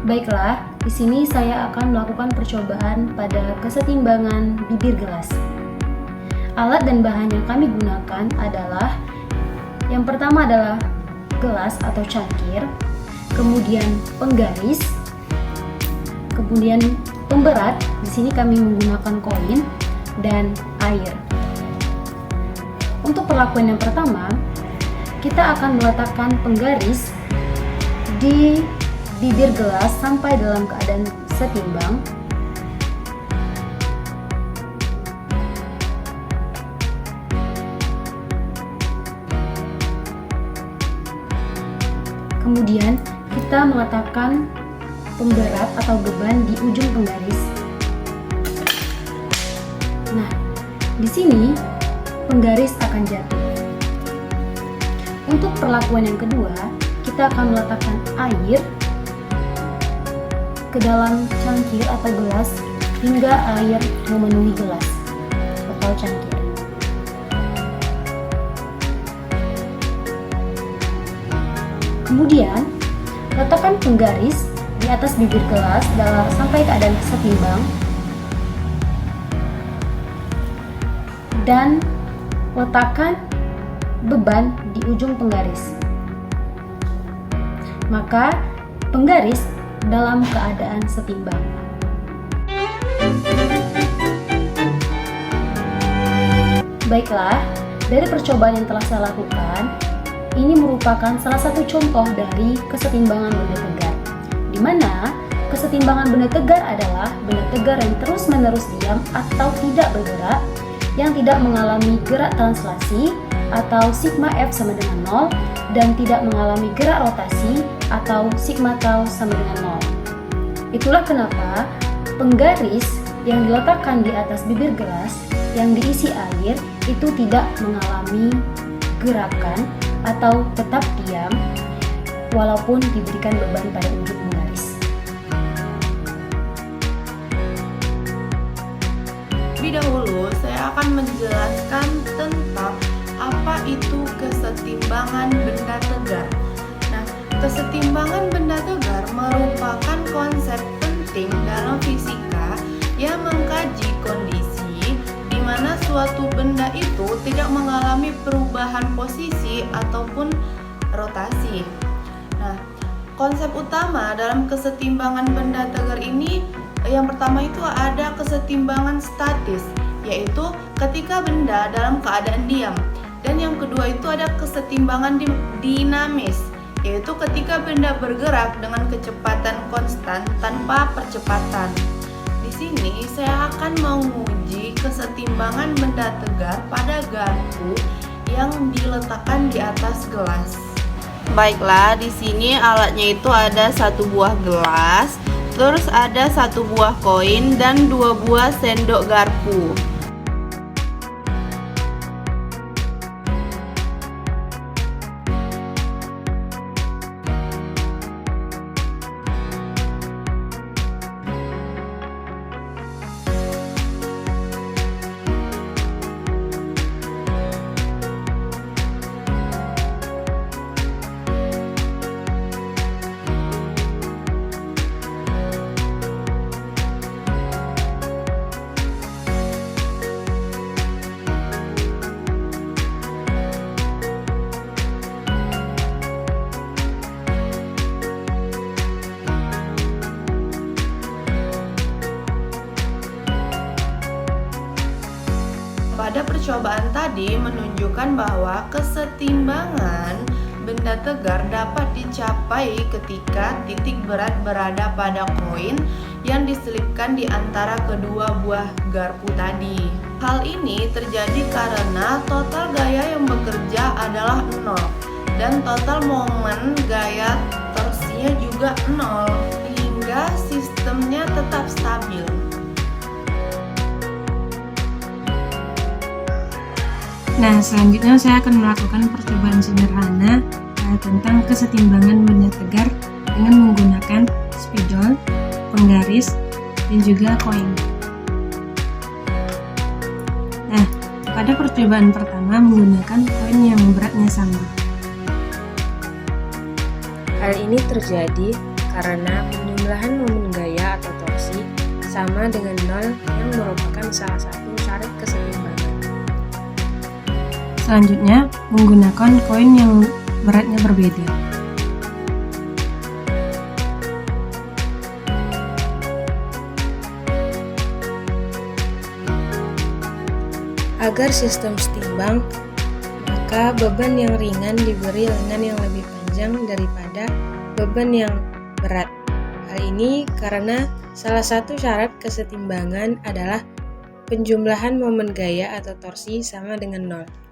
Baiklah, di sini saya akan melakukan percobaan pada kesetimbangan bibir gelas. Alat dan bahan yang kami gunakan adalah yang pertama adalah gelas atau cangkir, kemudian penggaris, kemudian pemberat. Di sini kami menggunakan koin dan air. Untuk perlakuan yang pertama, kita akan meletakkan penggaris di bibir gelas sampai dalam keadaan setimbang. Kemudian kita meletakkan pemberat atau beban di ujung penggaris. Nah, di sini penggaris akan jatuh. Untuk perlakuan yang kedua, kita akan meletakkan air ke dalam cangkir atau gelas hingga air memenuhi gelas atau cangkir. Kemudian, letakkan penggaris di atas bibir gelas sampai keadaan setimbang dan letakkan beban di ujung penggaris. Maka penggaris dalam keadaan setimbang. Baiklah, dari percobaan yang telah saya lakukan, ini merupakan salah satu contoh dari kesetimbangan benda tegar, di mana kesetimbangan benda tegar adalah benda tegar yang terus-menerus diam atau tidak bergerak, yang tidak mengalami gerak translasi atau sigma F sama dengan 0, dan tidak mengalami gerak rotasi atau sigma tau sama dengan 0. Itulah kenapa penggaris yang diletakkan di atas bibir gelas yang diisi air itu tidak mengalami gerakan atau tetap diam walaupun diberikan beban pada ujung penggaris. Lebih dahulu saya akan menjelaskan tentang apa itu kesetimbangan benda tegar. Nah, kesetimbangan benda tegar merupakan konsep penting dalam fisika yang mengkaji kondisi di mana suatu benda itu tidak mengalami perubahan posisi ataupun rotasi. Nah, konsep utama dalam kesetimbangan benda tegar ini yang pertama itu ada kesetimbangan statis, yaitu ketika benda dalam keadaan diam. Dan yang kedua itu ada kesetimbangan dinamis, yaitu ketika benda bergerak dengan kecepatan konstan tanpa percepatan. Di sini saya akan menguji kesetimbangan benda tegar pada garpu yang diletakkan di atas gelas. Baiklah, di sini alatnya itu ada satu buah gelas, terus ada satu buah koin dan 2 buah sendok garpu. Pada percobaan tadi menunjukkan bahwa kesetimbangan benda tegar dapat dicapai ketika titik berat berada pada koin yang diselipkan di antara kedua buah garpu tadi. Hal ini terjadi karena total gaya yang bekerja adalah 0 dan total momen gaya torsinya juga 0 hingga sistemnya tetap stabil. Nah, selanjutnya saya akan melakukan percobaan sederhana tentang kesetimbangan benda tegar dengan menggunakan spidol, penggaris, dan juga koin. Nah, pada percobaan pertama menggunakan koin yang beratnya sama. Hal ini terjadi karena minimum penjumlahan momen gaya atau torsi sama dengan 0 yang merupakan salah satu syarat kesetimbangan. Selanjutnya, menggunakan koin yang beratnya berbeda. Agar sistem setimbang, maka beban yang ringan diberi lengan yang lebih panjang daripada beban yang berat. Hal ini karena salah satu syarat kesetimbangan adalah penjumlahan momen gaya atau torsi sama dengan 0.